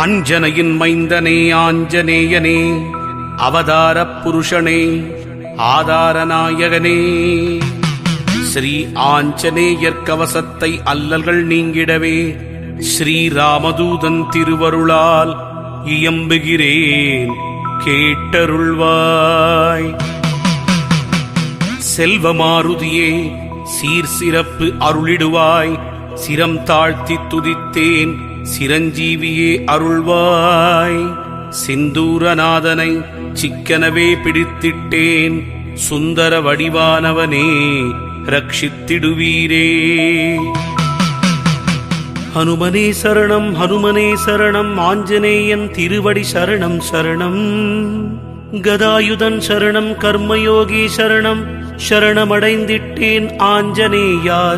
அஞ்சனையின் மைந்தனே ஆஞ்சநேயனே, அவதாரப் புருஷனே, ஆதாரநாயகனே, ஸ்ரீ ஆஞ்சநேயர் கவசத்தை அல்லல்கள் நீங்கிடவே ஸ்ரீராமதூதன் திருவருளால் இயம்புகிறேன், கேட்டருள்வாய். செல்வமாருதியே, சீர் சிறப்பு அருளிடுவாய், சிரம் தாழ்த்தி துதித்தேன், சிரஞ்சீவியே அருள்வாய். சிந்தூரநாதனை சிக்கனவே பிடித்திட்டேன், சுந்தர வடிவானவனே ரட்சித்திடுவீரே. ஹனுமனே சரணம், ஹனுமனே சரணம், ஆஞ்சநேயன் திருவடி சரணம் சரணம். கதாயுதன் சரணம், கர்மயோகி சரணம், சரணமடைந்திட்டேன் ஆஞ்சநேயா